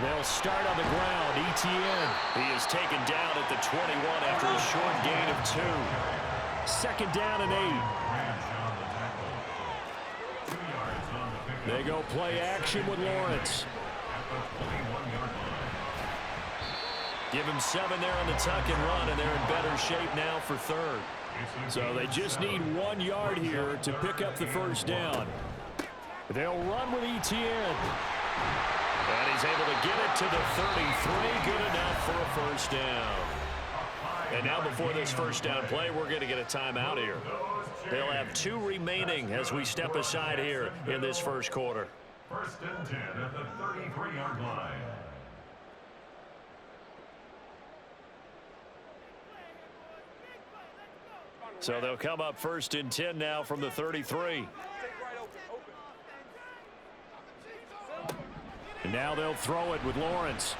They'll start on the ground. ETN. He is taken down at the 21 after a short gain of 2. Second down and 8. They go play action with Lawrence. Give him 7 there on the tuck and run, and they're in better shape now for third. So they just need 1 yard here to pick up the first down. They'll run with ETN. And he's able to get it to the 33. Good enough for a first down. And now before this first down play, we're going to get a timeout here. They'll have 2 remaining as we step aside here in this first quarter. First and 10 at the 33-yard line. So they'll come up first and 10 now from the 33. And now they'll throw it with Lawrence.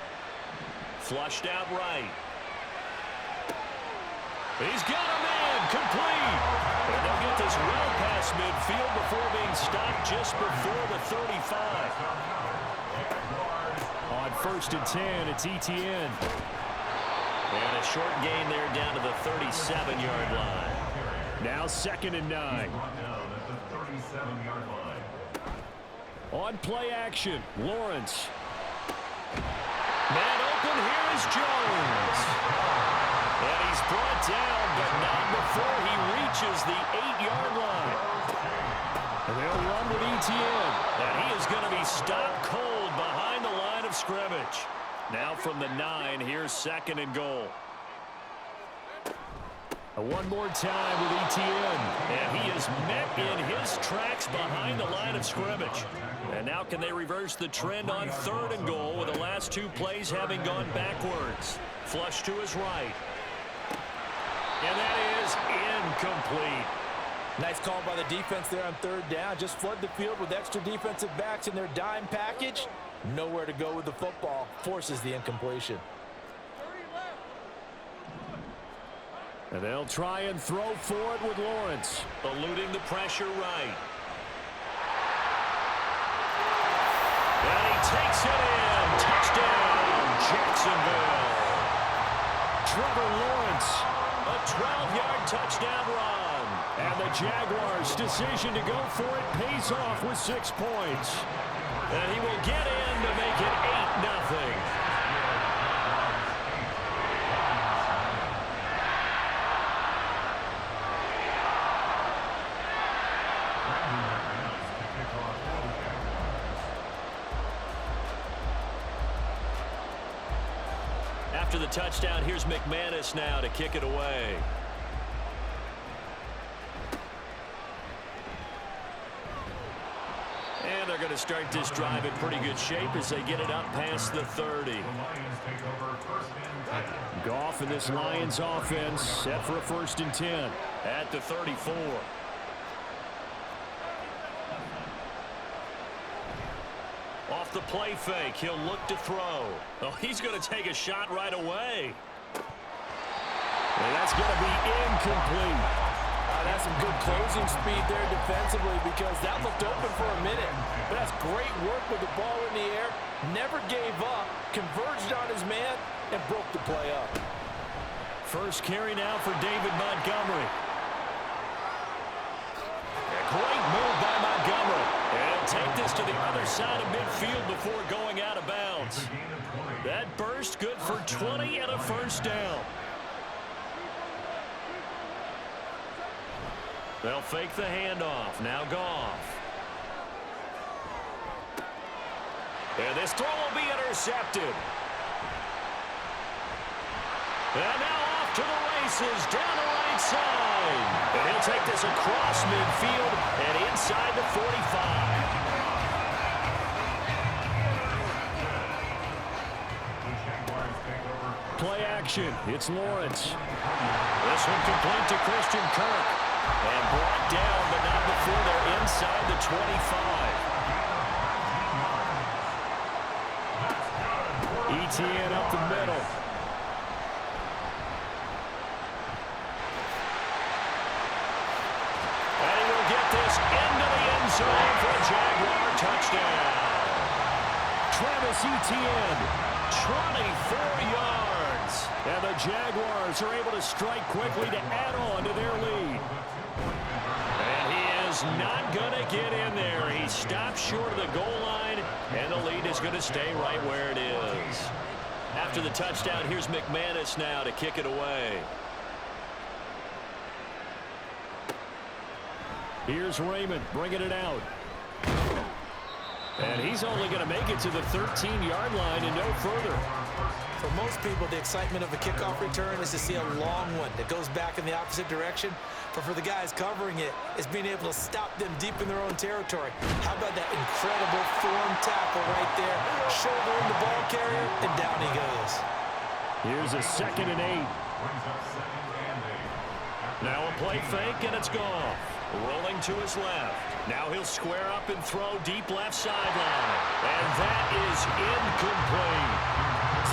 Flushed out right. He's got a man complete. And they'll get this well past midfield before being stopped just before the 35. On first and 10, it's ETN. And a short gain there down to the 37-yard line. Now second and 9. On play action, Lawrence. Man open, here is Jones. And he's brought down, but not before he reaches the 8-yard line. And they'll run with ETN. And he is going to be stopped cold behind the line of scrimmage. Now from the 9, here's second and goal. One more time with ETN. And he is met in his tracks behind the line of scrimmage. And now can they reverse the trend on third and goal with the last 2 plays having gone backwards. Flush to his right. And that is incomplete. Nice call by the defense there on third down. Just flood the field with extra defensive backs in their dime package. Nowhere to go with the football. Forces the incompletion. And they'll try and throw for it with Lawrence. Eluding the pressure right. And he takes it in. Touchdown, Jacksonville. Trevor Lawrence, a 12-yard touchdown run. And the Jaguars' decision to go for it pays off with 6 points. And he will get in to make it 8-0. After the touchdown, here's McManus now to kick it away. And they're going to start this drive in pretty good shape as they get it up past the 30. Goff and this Lions offense set for a first and 10 at the 34. Off the play fake, he'll look to throw. Oh, he's going to take a shot right away. And that's going to be incomplete. That's some good closing speed there defensively because that looked open for a minute. But that's great work with the ball in the air. Never gave up, converged on his man, and broke the play up. First carry now for David Montgomery. A great move by Montgomery. And take this to the other side of midfield before going out of bounds. That burst good for 20 and a first down. They'll fake the handoff. Now Goff. And this throw will be intercepted. And now off to the races down the right side. And he'll take this across midfield and inside the 45. Play action. It's Lawrence. This one complete to Christian Kirk. And brought down, but not before they're inside the 25. ETN up the middle. And he will get this into the end zone for a Jaguar touchdown. Travis Etienne, 24 yards. And the Jaguars are able to strike quickly to add on to their lead. And he is not going to get in there. He stopped short of the goal line, and the lead is going to stay right where it is. After the touchdown, here's McManus now to kick it away. Here's Raymond bringing it out. And he's only going to make it to the 13-yard line and no further. For most people, the excitement of a kickoff return is to see a long one that goes back in the opposite direction. But for the guys covering it, it's being able to stop them deep in their own territory. How about that incredible form tackle right there? Shouldering the ball carrier, and down he goes. Here's a 2nd and 8. Now a play fake, and it's gone. Rolling to his left. Now he'll square up and throw deep left sideline. And that is incomplete.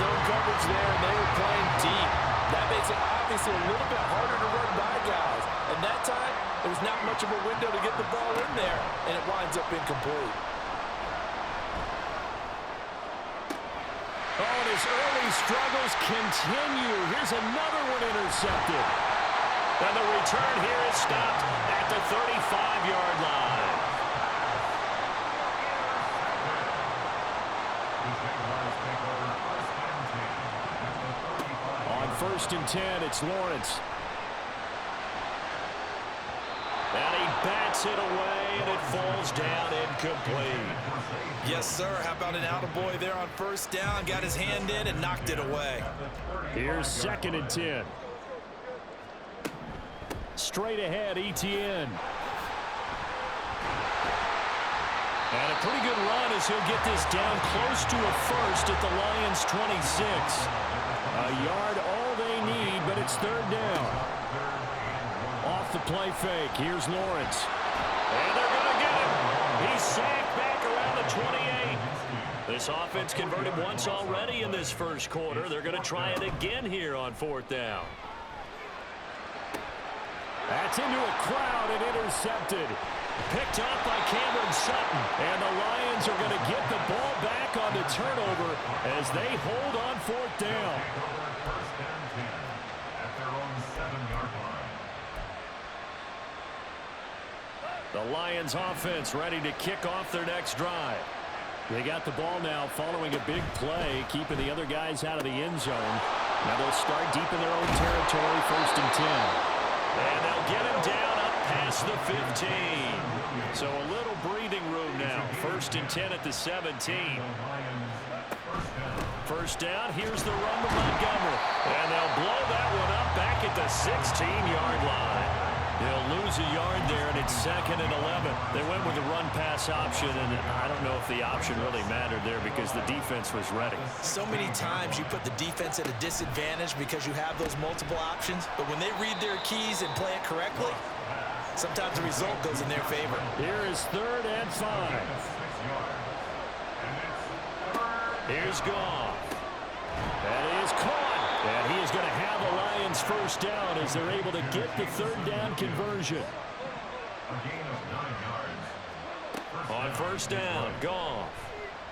Zone coverage there, and they were playing deep. That makes it obviously a little bit harder to run by guys. And that time, there was not much of a window to get the ball in there, and it winds up incomplete. Oh, and his early struggles continue. Here's another one intercepted. And the return here is stopped at the 35-yard line. On 1st and 10, it's Lawrence. And he bats it away, and it falls down incomplete. Yes, sir. How about an attaboy there on 1st down? Got his hand in and knocked it away. Here's 2nd and 10. Straight ahead, Etienne. And a pretty good run as he'll get this down close to a first at the Lions' 26. A yard all they need, but it's 3rd down. Off the play fake, here's Lawrence. And they're going to get him. He's sacked back around the 28. This offense converted once already in this first quarter. They're going to try it again here on 4th down. That's into a crowd and intercepted. Picked off by Cameron Sutton. And the Lions are going to get the ball back on the turnover as they hold on 4th down. The Lions offense ready to kick off their next drive. They got the ball now following a big play, keeping the other guys out of the end zone. Now they'll start deep in their own territory, 1st and 10. And they'll get him down up past the 15. So a little breathing room now. 1st and 10 at the 17. 1st down, here's the run to Montgomery. And they'll blow that one up back at the 16-yard line. They'll lose a yard there, and it's 2nd and 11. They went with the run-pass option, and I don't know if the option really mattered there because the defense was ready. So many times you put the defense at a disadvantage because you have those multiple options, but when they read their keys and play it correctly, sometimes the result goes in their favor. Here is 3rd and 5. Here's Goff. That is caught. And he is going to have the Lions 1st down as they're able to get the 3rd down conversion. On 1st down, Goff.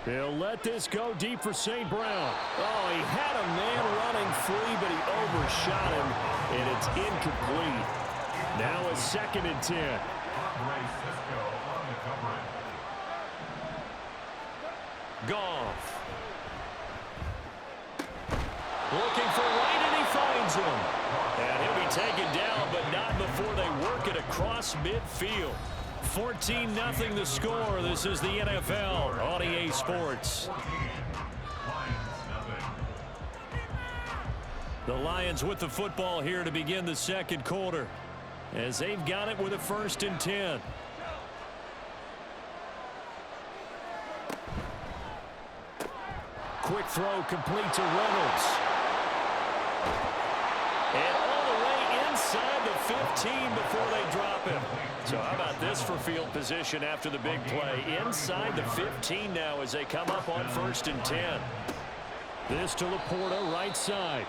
He'll let this go deep for St. Brown. Oh, he had a man running free, but he overshot him, and it's incomplete. Now a 2nd and 10. Goff. Looking for Wright, and he finds him. And he'll be taken down, but not before they work it across midfield. 14-0 the score. This is the NFL on EA Sports. The Lions with the football here to begin the 2nd quarter, as they've got it with a 1st and 10. Quick throw complete to Reynolds. And all the way inside the 15 before they drop him. So how about this for field position after the big play? Inside the 15 now as they come up on 1st and 10. This to Laporta, right side.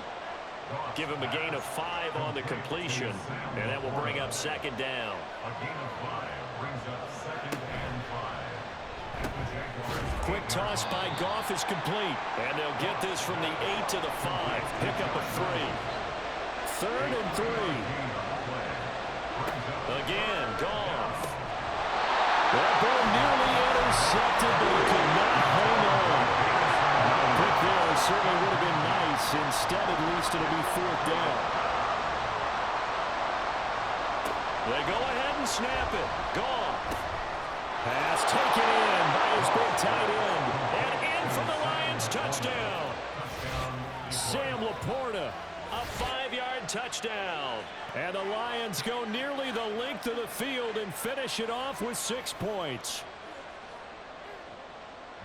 Give him a gain of 5 on the completion. And that will bring up 2nd down. A gain of 5 brings up 2nd and 5. Quick quick toss by Goff is complete. And they'll get this from the 8 to the 5. Pick up a 3. 3rd and 3. Again, Goff. That ball nearly intercepted, but he could not hang on. A pick there certainly would have been nice. Instead, at least, it'll be 4th down. They go ahead and snap it. Goff. Pass taken in by his big tight end. And in for the Lions. Touchdown. Sam Laporta. A 5-yard touchdown. And the Lions go nearly the length of the field and finish it off with 6 points.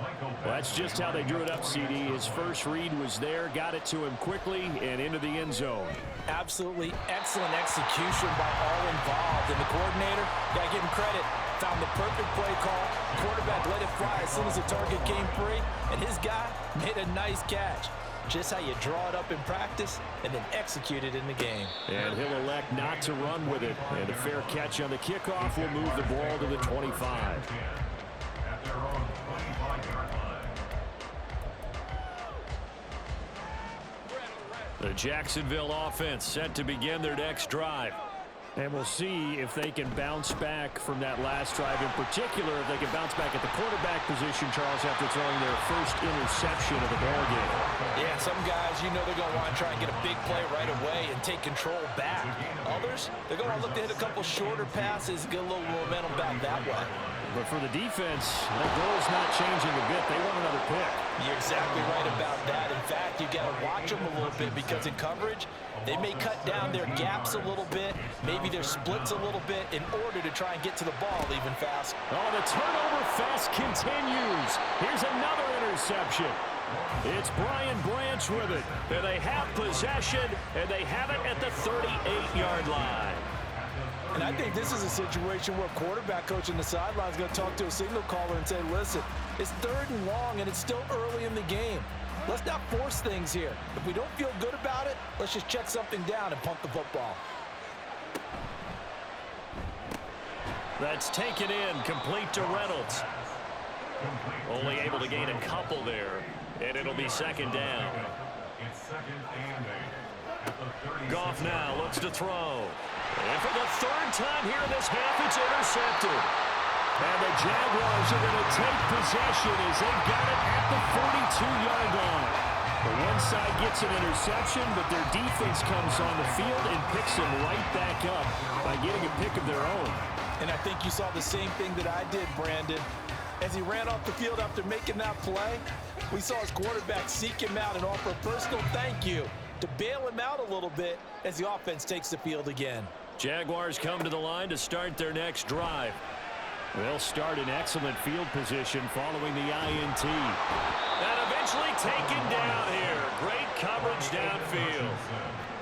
Well, that's just how they drew it up, CD. His first read was there, got it to him quickly, and into the end zone. Absolutely excellent execution by all involved. And the coordinator, got to give him credit, found the perfect play call. Quarterback let it fly as soon as the target came free, and his guy made a nice catch. Just how you draw it up in practice and then execute it in the game. And he'll elect not to run with it. And a fair catch on the kickoff will move the ball to the 25. At their own 25-yard line. The Jacksonville offense set to begin their next drive. And we'll see if they can bounce back from that last drive. In particular, if they can bounce back at the quarterback position, Charles, after throwing their first interception of the ballgame. Yeah, some guys, you know they're going to want to try and get a big play right away and take control back. Others, they're going to look to hit a couple shorter passes, get a little momentum back that way. But for the defense, their goal is not changing a bit. They want another pick. You're exactly right about that. In fact, you got to watch them a little bit because in coverage, they may cut down their gaps a little bit, maybe their splits a little bit in order to try and get to the ball even fast. Oh, the turnover fest continues. Here's another interception. It's Brian Branch with it. And they have possession, and they have it at the 38-yard line. And I think this is a situation where a quarterback coach on the sideline is going to talk to a signal caller and say, listen, it's 3rd and long, and it's still early in the game. Let's not force things here. If we don't feel good about it, let's just check something down and pump the football. That's taken in, complete to Reynolds. Only able to gain a couple there, and it'll be 2nd down. Goff now looks to throw. And for the 3rd time here in this half, it's intercepted. And the Jaguars are going to take possession as they've got it at the 42-yard line. The one side gets an interception, but their defense comes on the field and picks them right back up by getting a pick of their own. And I think you saw the same thing that I did, Brandon. As he ran off the field after making that play, we saw his quarterback seek him out and offer a personal thank you to bail him out a little bit as the offense takes the field again. Jaguars come to the line to start their next drive. They'll start in excellent field position following the INT. And eventually taken down here. Great coverage downfield.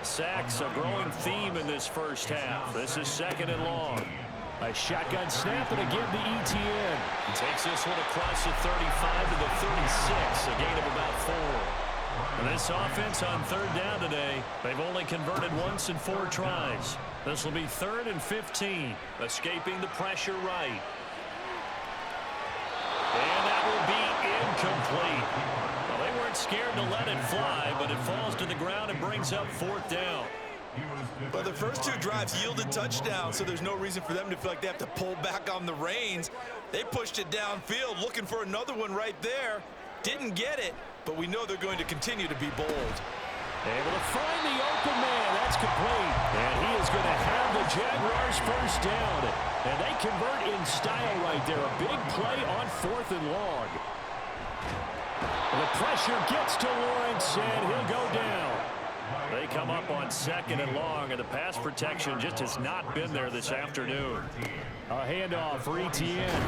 Sacks, a growing theme in this first half. This is 2nd and long. A shotgun snap and again to Etienne. He takes this one across the 35 to the 36, a gain of about 4. And this offense on 3rd down today, they've only converted once in 4 tries. This will be 3rd and 15, escaping the pressure right. And that will be incomplete. Well, they weren't scared to let it fly, but it falls to the ground and brings up 4th down. Well, the first 2 drives yielded touchdowns, so there's no reason for them to feel like they have to pull back on the reins. They pushed it downfield, looking for another one right there. Didn't get it, but we know they're going to continue to be bold. Able to find the open man. That's complete. And he is going to have the Jaguars first down. And they convert in style right there. A big play on 4th and long. The pressure gets to Lawrence, and he'll go down. They come up on 2nd and long, and the pass protection just has not been there this afternoon. A handoff for Etienne.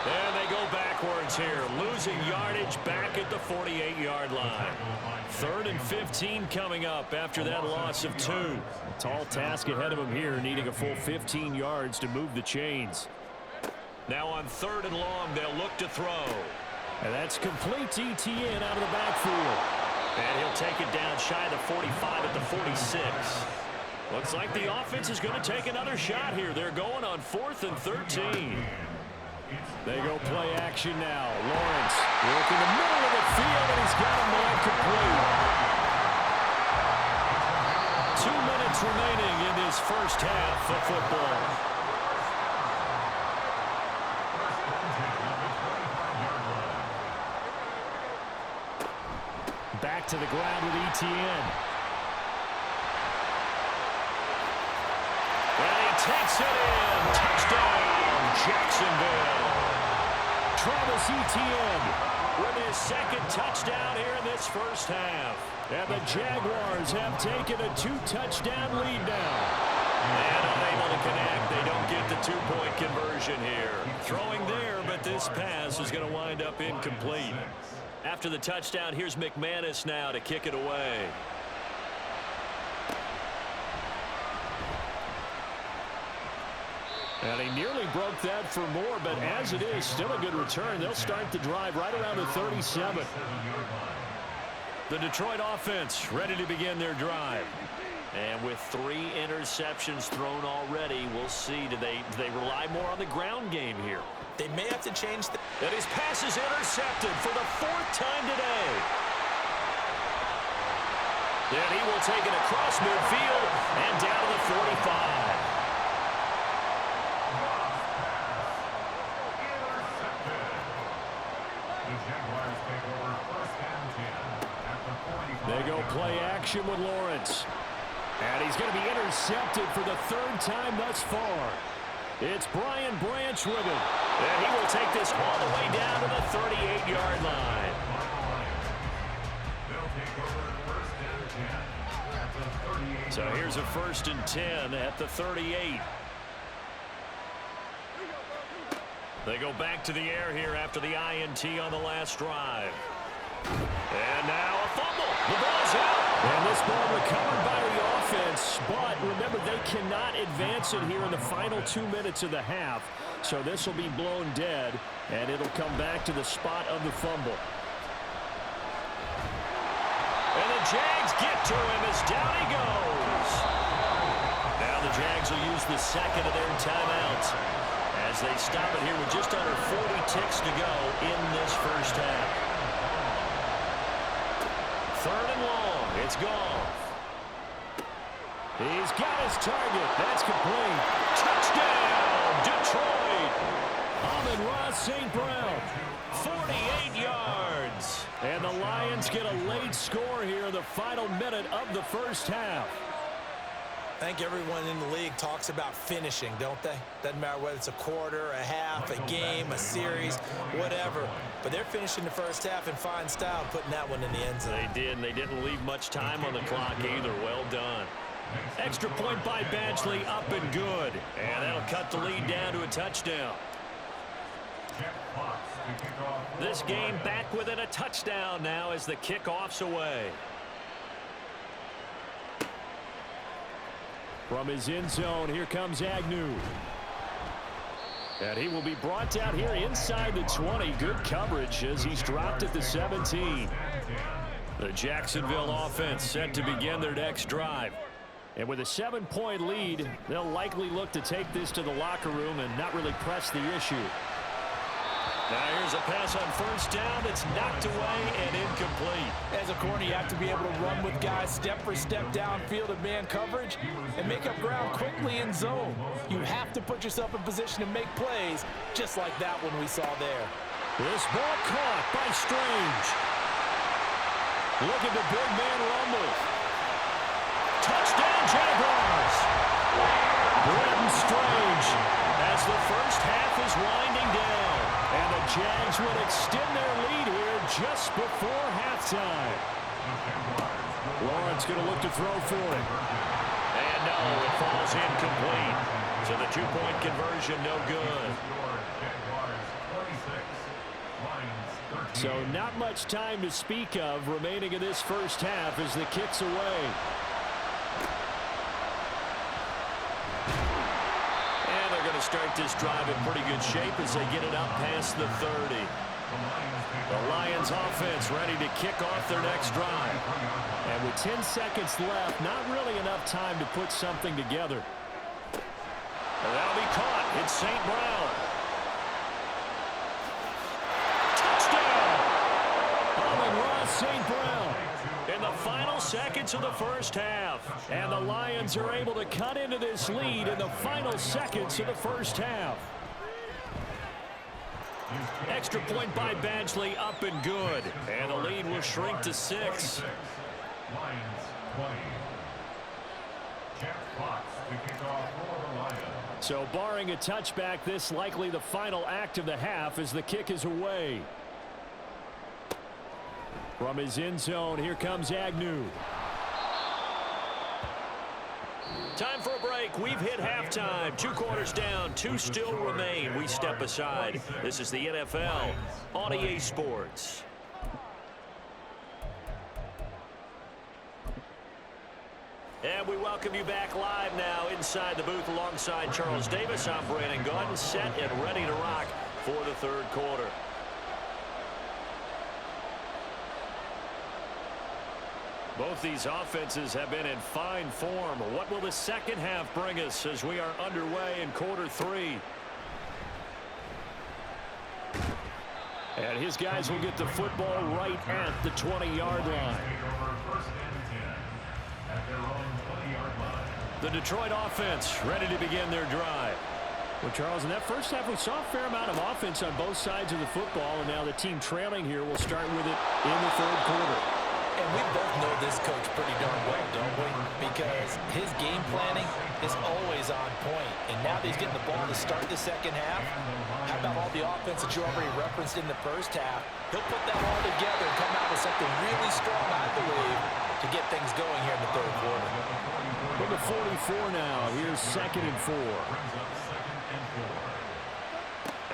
And they go backwards here, losing yardage back at the 48-yard line. 3rd and 15 coming up after that loss of 2. A tall task ahead of them here, needing a full 15 yards to move the chains. Now on 3rd and long, they'll look to throw. And that's complete to Etienne out of the backfield. And he'll take it down shy of the 45 at the 46. Looks like the offense is going to take another shot here. They're going on 4th and 13. They go play action now. Lawrence working the middle of the field, and he's got a man complete. 2 minutes remaining in this first half of football. Back to the ground with ETN. And he takes it in. Touchdown, Jacksonville. Travis Etienne with his second touchdown here in this first half. And the Jaguars have taken a 2-touchdown lead now. And unable to connect. They don't get the 2-point conversion here. Throwing there, but this pass is going to wind up incomplete. After the touchdown, here's McManus now to kick it away. And he nearly broke that for more, but as it is, still a good return. They'll start the drive right around the 37. The Detroit offense ready to begin their drive. And with 3 interceptions thrown already, we'll see. Do they rely more on the ground game here? They may have to change. And his pass is intercepted for the 4th time today. And he will take it across midfield and down to the 45. They go play action with Lawrence. And he's going to be intercepted for the 3rd time thus far. It's Brian Branch with him. And he will take this all the way down to the 38-yard line. So here's a 1st and 10 at the 38. They go back to the air here after the INT on the last drive. And now a fumble. The ball's out. And this ball recovered by the offense. But remember, they cannot advance it here in the final 2 minutes of the half. So this will be blown dead, and it'll come back to the spot of the fumble. And the Jags get to him as down he goes. Now the Jags will use the second of their timeouts as they stop it here with just under 40 ticks to go in this first half. 3rd and long. It's gone. He's got his target. That's complete. Touchdown, Detroit. Amon-Ra St. Brown, 48 yards. And the Lions get a late score here in the final minute of the first half. I think everyone in the league talks about finishing, don't they? Doesn't matter whether it's a quarter, a half, a game, a series, whatever. But they're finishing the first half in fine style, putting that one in the end zone. They did, and they didn't leave much time on the clock either. Well done. Extra point by Badgley, up and good. And that'll cut the lead down to a touchdown. This game back within a touchdown now as the kickoff's away. From his end zone, here comes Agnew. And he will be brought down here inside the 20. Good coverage as he's dropped at the 17. The Jacksonville offense set to begin their next drive. And with a 7-point lead, they'll likely look to take this to the locker room and not really press the issue. Now here's a pass on 1st down that's knocked away and incomplete. As a corner, you have to be able to run with guys step for step downfield in man coverage and make up ground quickly in zone. You have to put yourself in position to make plays, just like that one we saw there. This ball caught by Strange. Look at the big man rumble. Touchdown, Jaguars. Brenton Strange as the first half is winding down. And the Jags will extend their lead here just before halftime. Lawrence going to look to throw for it. And no, it falls incomplete. So the 2-point conversion, no good. So not much time to speak of remaining in this first half as the kick's away. Start this drive in pretty good shape as they get it up past the 30. The Lions offense ready to kick off their next drive. And with 10 seconds left, not really enough time to put something together. And that'll be caught. It's St. Brown. seconds of the first half. And the Lions are able to cut into this lead in the final seconds of the first half. Extra point by Badgley, up and good. And the lead will shrink to 6. Lions 20. Jeff Fox to kick off for the Lions. So barring a touchback, this likely the final act of the half as the kick is away. From his end zone, here comes Agnew. Time for a break. We've hit halftime. 2 quarters down, 2 still remain. We step aside. This is the NFL on EA Sports. And we welcome you back live now inside the booth alongside Charles Davis. I'm Brandon Gaudin, set and ready to rock for the third quarter. Both these offenses have been in fine form. What will the second half bring us as we are underway in quarter 3? And his guys will get the football right at the 20-yard line. The Detroit offense ready to begin their drive. Well, Charles, in that first half, we saw a fair amount of offense on both sides of the football, and now the team trailing here will start with it in the third quarter. And we both know this coach pretty darn well, don't we? Because his game planning is always on point. And now that he's getting the ball to start the second half, how about all the offense that you already referenced in the first half? He'll put that all together and come out with something really strong, I believe, to get things going here in the third quarter. From the 44 now, here's 2nd and 4.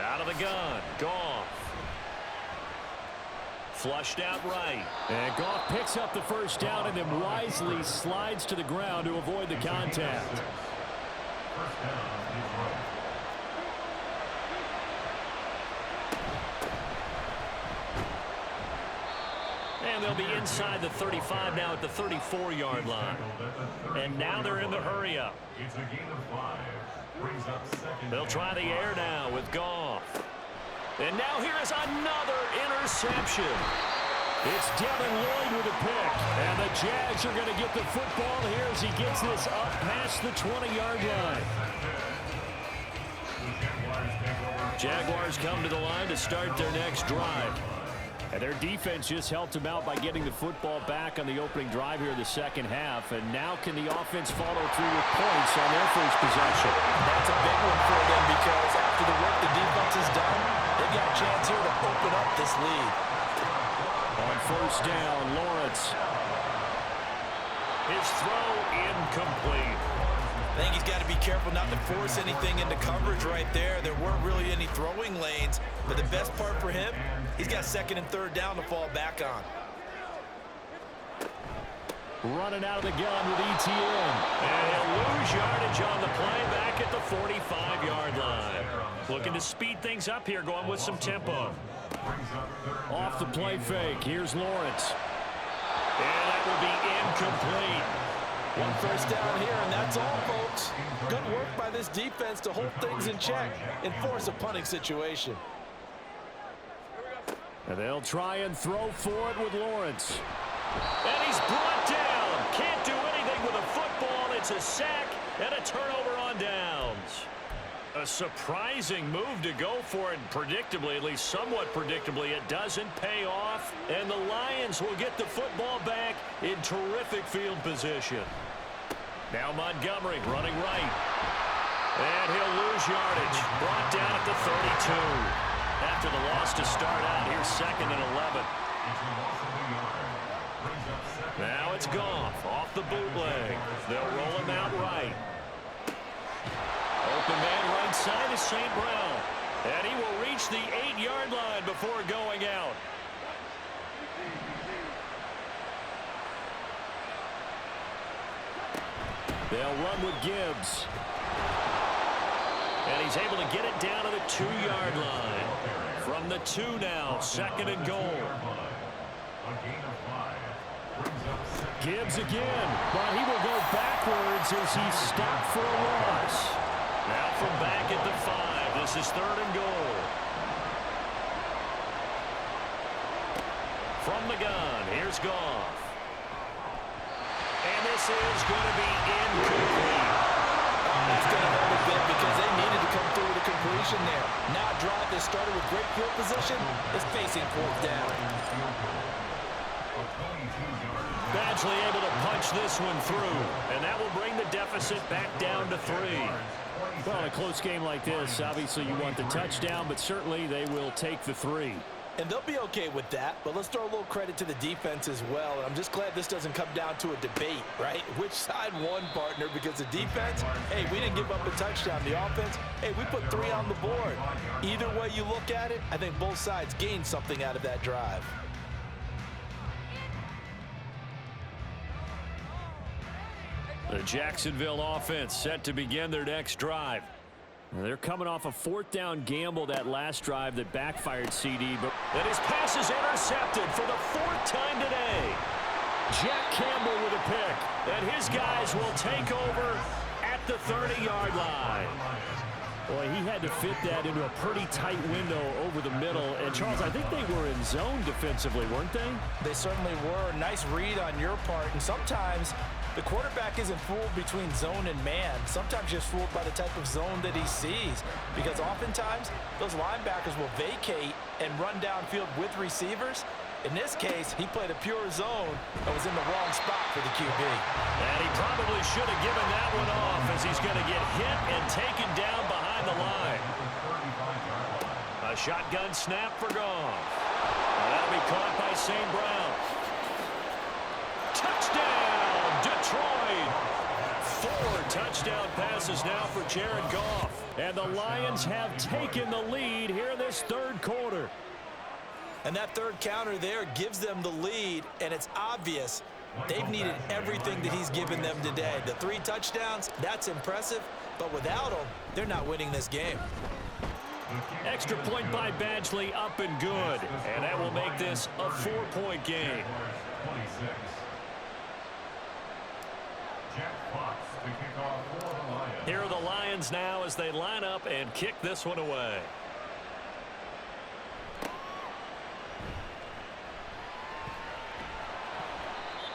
Out of the gun, Goff. Flushed out right. And Goff picks up the first down and then wisely slides to the ground to avoid the contact. And they'll be inside the 35 now at the 34-yard line. And now they're in the hurry-up. It's a gain of 5. Brings up 2nd. They'll try the air now with Goff. And now here is another interception. It's Devin Lloyd with a pick. And the Jags are going to get the football here as he gets this up past the 20-yard line. Jaguars come to the line to start their next drive. And their defense just helped them out by getting the football back on the opening drive here in the second half. And now can the offense follow through with points on their first possession? That's a big one for them because after the work the defense has done, they've got a chance here to open up this lead. On first down, Lawrence. His throw incomplete. I think he's got to be careful not to force anything into coverage right there. There weren't really any throwing lanes, but the best part for him, he's got 2nd and 3rd down to fall back on. Running out of the gun with ETN. And he'll lose yardage on the play back at the 45-yard line. Looking to speed things up here, going with some tempo. Off the play fake, here's Lawrence. And that will be incomplete. One first down here, and that's all, folks. Good work by this defense to hold things in check and force a punting situation. And they'll try and throw for it with Lawrence. And he's brought down. Can't do anything with a football. It's a sack and a turnover on downs. A surprising move to go for it, predictably, at least somewhat predictably. It doesn't pay off, and the Lions will get the football back in terrific field position. Now Montgomery running right. And he'll lose yardage. Brought down at the 32. After the loss to start out, here's 2nd and 11. Now it's Goff off the bootleg. They'll roll him out right. Open man right side is St. Brown. And he will reach the 8-yard line before going out. They'll run with Gibbs. And he's able to get it down to the 2-yard line. From the 2 now, 2nd and goal. Gibbs again, but he will go backwards as he's stopped for a loss. Now from back at the 5, this is 3rd and goal. From the gun, here's Goff. And this is going to be incomplete. It's going to hurt a bit because they needed to come through with a completion there. Now a drive that started with great field position is facing fourth down. Badgley able to punch this one through, and that will bring the deficit back down to 3. Well, in a close game like this, obviously you want the touchdown, but certainly they will take the 3. And they'll be okay with that, but let's throw a little credit to the defense as well. And I'm just glad this doesn't come down to a debate, right? Which side won, partner? Because the defense, hey, we didn't give up a touchdown. The offense, hey, we put 3 on the board. Either way you look at it, I think both sides gained something out of that drive. The Jacksonville offense set to begin their next drive. They're coming off a 4th down gamble that last drive that backfired CD, but his pass is intercepted for the 4th time today. Jack Campbell with a pick, and his guys will take over at the 30-yard line. Boy, he had to fit that into a pretty tight window over the middle. And, Charles, I think they were in zone defensively, weren't they? They certainly were. Nice read on your part. And sometimes the quarterback isn't fooled between zone and man. Sometimes just fooled by the type of zone that he sees. Because oftentimes, those linebackers will vacate and run downfield with receivers. In this case, he played a pure zone and was in the wrong spot for the QB. And he probably should have given that one off as he's going to get hit and taken down behind the line. A shotgun snap for Goff. That'll be caught by St. Brown. Touchdown, Detroit! 4 touchdown passes now for Jared Goff. And the Lions have taken the lead here in this 3rd quarter. And that 3rd counter there gives them the lead, and it's obvious they've needed everything that he's given them today. The 3 touchdowns, that's impressive, but without him, they're not winning this game. Extra point by Badgley, up and good. And that will make this a 4-point game. Here are the Lions now as they line up and kick this one away.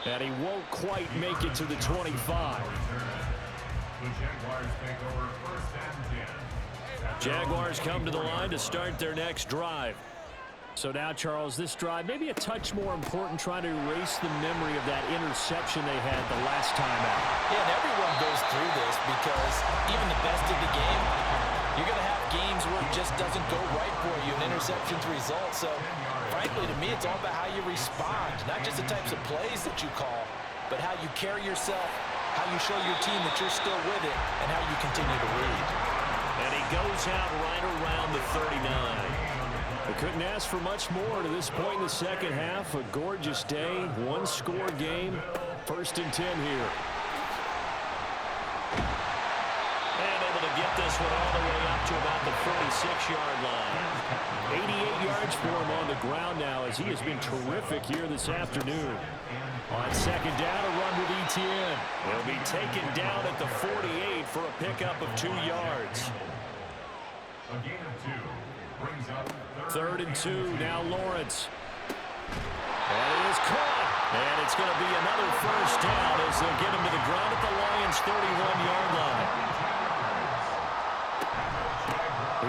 And he won't quite make it to the 25. Jaguars come to the line to start their next drive. So now, Charles, this drive maybe a touch more important, trying to erase the memory of that interception they had the last time out. Yeah, and everyone goes through this because even the best of the game, you're going to have games where it just doesn't go right for you, and interceptions result. So, frankly, to me, it's all about how you respond, not just the types of plays that you call, but how you carry yourself, how you show your team that you're still with it, and how you continue to lead. And he goes out right around the 39. We couldn't ask for much more to this point in the second half. A gorgeous day, 1-score game, 1st and 10 here. And able to get this one all the way up to about the 46-yard line. 88 yards for him on the ground now as he has been terrific here this afternoon. On 2nd down, a run with Etienne. He'll be taken down at the 48 for a pickup of 2 yards. A gain of 2 brings up 3rd and 2, now Lawrence. And it is caught. And it's going to be another 1st down as they'll get him to the ground at the Lions' 31-yard line.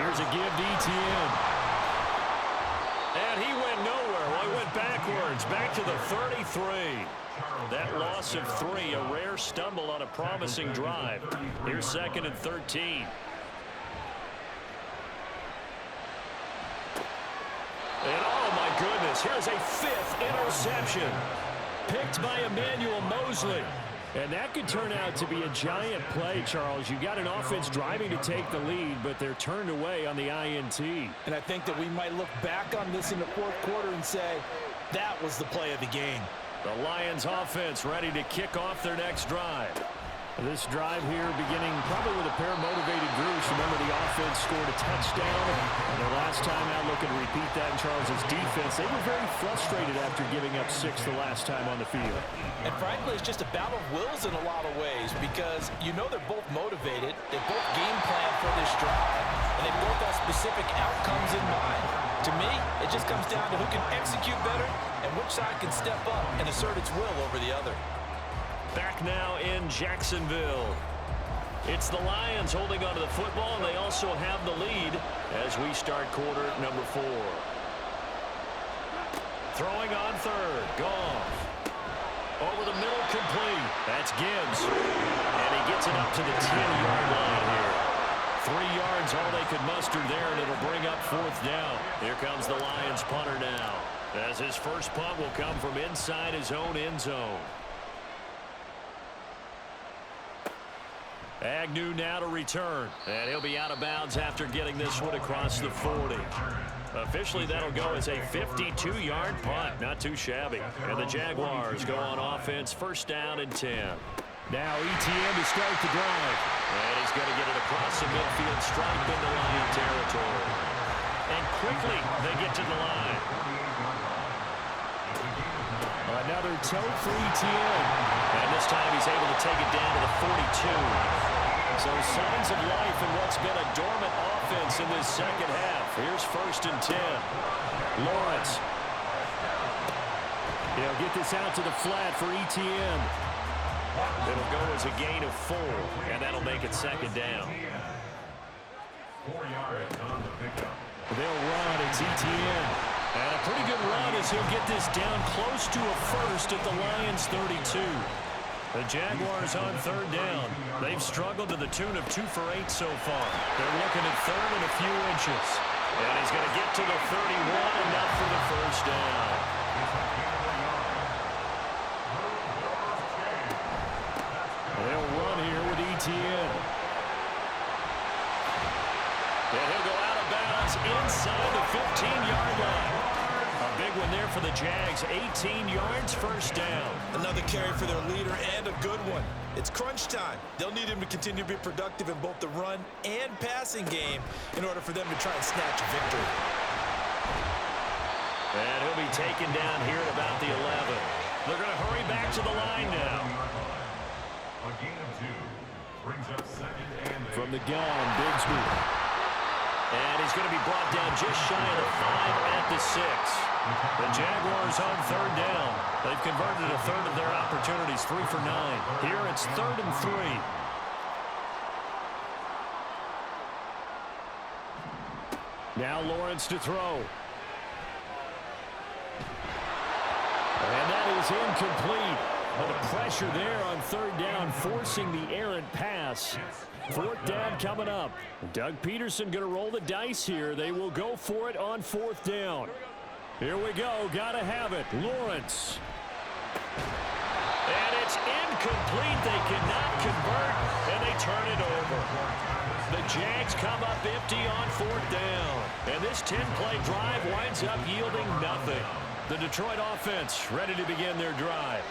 Here's a give to Etienne. And he went nowhere. Well, he went backwards, back to the 33. That loss of 3, a rare stumble on a promising drive. Here's 2nd and 13. And oh my goodness, here's a 5th interception. Picked by Emmanuel Mosley. And that could turn out to be a giant play, Charles. You got an offense driving to take the lead, but they're turned away on the INT. And I think that we might look back on this in the 4th quarter and say, that was the play of the game. The Lions offense ready to kick off their next drive. This drive here beginning probably with a pair of motivated groups. Remember, the offense scored a touchdown. And their last time out, looking to repeat that in Charles's defense. They were very frustrated after giving up 6 the last time on the field. And frankly, it's just a battle of wills in a lot of ways because you know they're both motivated. They both game plan for this drive. And they both have specific outcomes in mind. To me, it just comes down to who can execute better and which side can step up and assert its will over the other. Back now in Jacksonville. It's the Lions holding onto the football, and they also have the lead as we start quarter number 4. Throwing on third. Goff. Over the middle, complete. That's Gibbs. And he gets it up to the 10-yard line here. 3 yards, all they could muster there, and it'll bring up 4th down. Here comes the Lions punter now, as his first punt will come from inside his own end zone. Agnew now to return, and he'll be out of bounds after getting this one across the 40. Officially, that'll go as a 52-yard punt. Not too shabby. And the Jaguars go on offense, 1st down and 10. Now ETN to start the drive. And he's going to get it across the midfield stripe into Lion territory. And quickly, they get to the line. Another tote for ETN. And this time he's able to take it down to the 42. So signs of life in what's been a dormant offense in this second half. Here's 1st and 10. Lawrence. He'll get this out to the flat for ETN. It'll go as a gain of 4, and that'll make it 2nd down. 4 yards on the pickup. They'll run. It's ETN. And a pretty good run as he'll get this down close to a 1st at the Lions 32. The Jaguars on 3rd down. They've struggled to the tune of 2 for 8 so far. They're looking at 3rd and a few inches. And he's going to get to the 31, enough for the 1st down. They'll run here with ETN. And he'll go out of bounds inside the 15-yard line. A big one there for the Jags. 18 yards, 1st down. Another carry for their leader and a good one. It's crunch time. They'll need him to continue to be productive in both the run and passing game in order for them to try and snatch a victory. And he'll be taken down here at about the 11. They're going to hurry back to the line now. A gain of 2 brings up 2nd and 8. From the gun, Bigsby. And he's going to be brought down just shy of the 5 at the 6. The Jaguars on 3rd down. They've converted a 1/3 of their opportunities, 3 for 9. Here it's 3rd and 3. Now Lawrence to throw. And that is incomplete. But the pressure there on 3rd down, forcing the errant pass. 4th down coming up. Doug Peterson going to roll the dice here. They will go for it on 4th down. Here we go. Got to have it. Lawrence. And it's incomplete. They cannot convert, and they turn it over. The Jags come up empty on 4th down. And this 10-play drive winds up yielding nothing. The Detroit offense ready to begin their drive.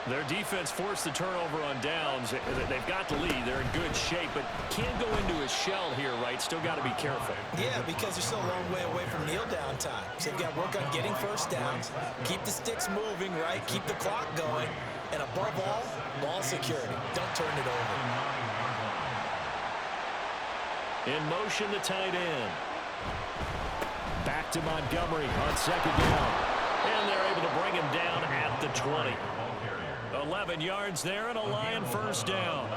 Their defense forced the turnover on downs. They've got the lead. They're in good shape, but can't go into a shell here, right? Still got to be careful. Yeah, because they're still a long way away from kneel down time. So they've got to work on getting 1st downs, keep the sticks moving, right? Keep the clock going. And above all, ball security. Don't turn it over. In motion, the tight end. Back to Montgomery on 2nd down. And they're able to bring him down at the 20. 11 yards there and a Lion 1st down.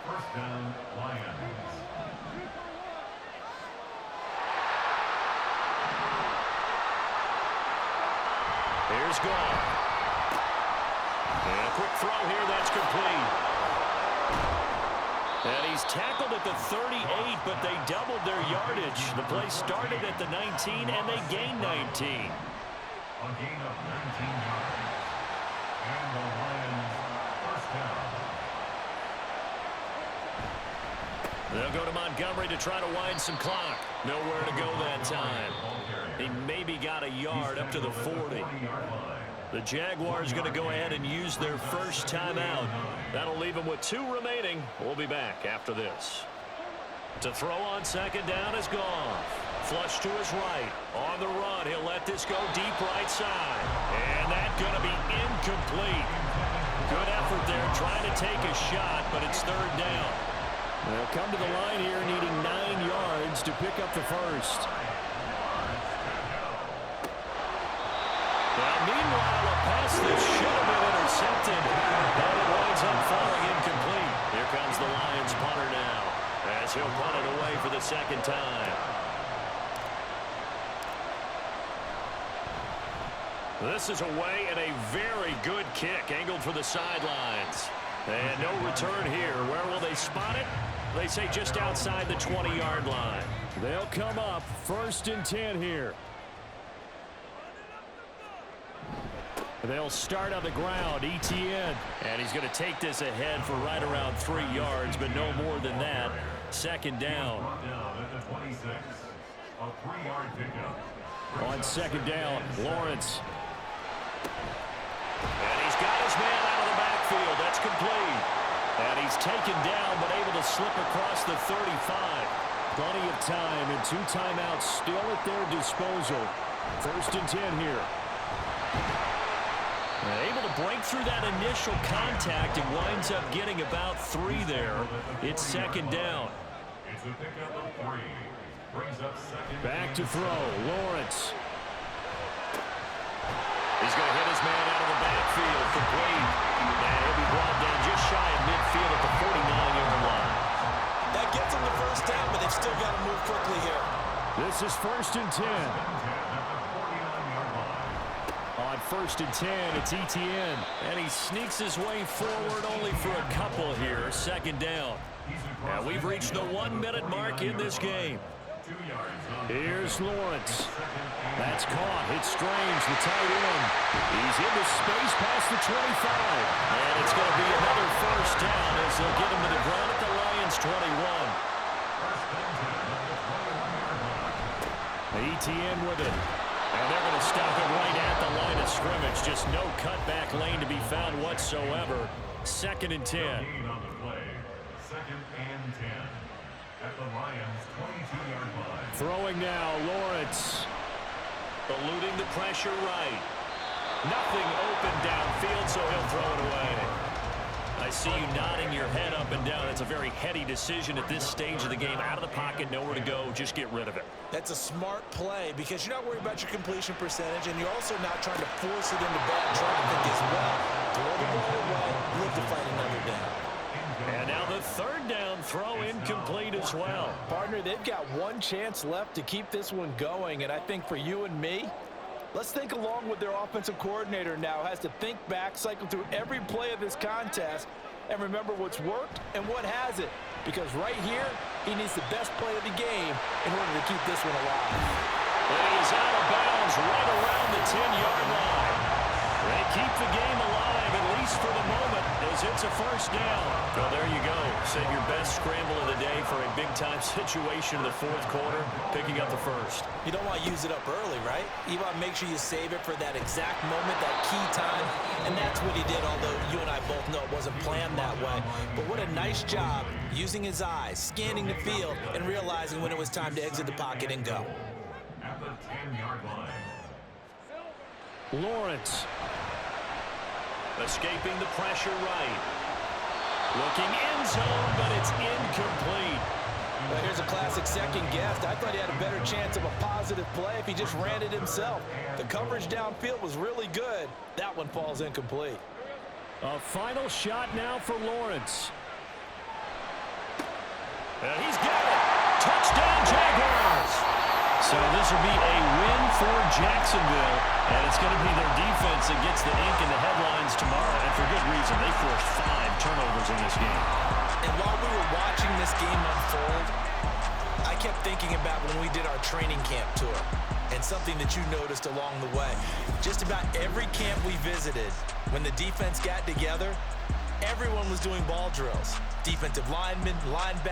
1st down, Lions. Here's Goff. And a quick throw here, that's complete. And he's tackled at the 38, but they doubled their yardage. The play started at the 19, and they gained 19. A gain of 19 yards. And the Lions 1st down. They'll go to Montgomery to try to wind some clock. Nowhere to go that time. He maybe got a yard up to the 40. The Jaguars going to go ahead and use their first timeout. That'll leave them with 2 remaining. We'll be back after this. To throw on 2nd down is Goff. Flush to his right. On the run, he'll let this go deep right side. And that's going to be incomplete. Good effort there trying to take a shot, but it's 3rd down. They'll come to the line here needing 9 yards to pick up the 1st. Now, meanwhile, a pass that should have been intercepted. as he'll punt it away for the second time. This is away and a very good kick angled for the sidelines. And no return here. Where will they spot it? They say just outside the 20-yard line. They'll come up 1st and 10 here. They'll start on the ground. ETN. And he's going to take this ahead for right around 3 yards, but no more than that. Second down. On second down, Lawrence. And he's got his man out of the backfield. That's complete. And he's taken down, but able to slip across the 35. Plenty of time and 2 timeouts still at their disposal. 1st and 10 here. Able to break through that initial contact and winds up getting about 3 there. It's second down. It's a pickup of 3. Brings up second. Back to throw. Lawrence. He's going to hit his man out of the backfield. Complete. And he'll be brought down just shy of midfield at the 49-yard line. That gets him the first down, but they've still got to move quickly here. This is 1st and 10. On 1st and 10, it's ETN. And he sneaks his way forward only for a couple here. Second down. And we've reached the 1-minute mark in this game. Here's Lawrence. That's caught. It's Strange, the tight end. He's into space past the 25. And it's going to be another first down as they'll get him to the ground at the Lions' 21. ETN with it. And they're going to stop him right at the line of scrimmage. Just no cutback lane to be found whatsoever. 2nd and 10. Second and 10 at the Lions' 22-yard line. Throwing now, Lawrence. Eluding the pressure right. Nothing open downfield, so he'll throw it away. I see you nodding your head up and down. It's a very heady decision at this stage of the game. Out of the pocket, nowhere to go. Just get rid of it. That's a smart play because you're not worried about your completion percentage, and you're also not trying to force it into bad traffic as well. Throw the ball away, live to fight another down. And now the 3rd down throw incomplete as well. Partner, they've got 1 chance left to keep this one going, and I think for you and me, let's think along with their offensive coordinator now. Has to think back, cycle through every play of this contest, and remember what's worked and what hasn't. Because right here, he needs the best play of the game in order to keep this one alive. And he's out of bounds right around the 10-yard line. They keep the game alive, at least for the moment, as it's a first down. Well, there you go. Save your best scramble of the day for a big-time situation in the 4th quarter, picking up the first. You don't want to use it up early, right? You want to make sure you save it for that exact moment, that key time, and that's what he did, although you and I both know it wasn't planned that way. But what a nice job using his eyes, scanning the field, and realizing when it was time to exit the pocket and go. At the 10-yard line. Lawrence. Escaping the pressure right. Looking end zone, but it's incomplete. Well, here's a classic second guess. I thought he had a better chance of a positive play if he just ran it himself. The coverage downfield was really good. That one falls incomplete. A final shot now for Lawrence. And he's got it. Touchdown, Jaguars. So this will be a win for Jacksonville, and it's going to be their defense that gets the ink in the headlines tomorrow, and for good reason. They forced 5 turnovers in this game. And while we were watching this game unfold, I kept thinking about when we did our training camp tour, and something that you noticed along the way. Just about every camp we visited, when the defense got together, everyone was doing ball drills. Defensive linemen, linebackers.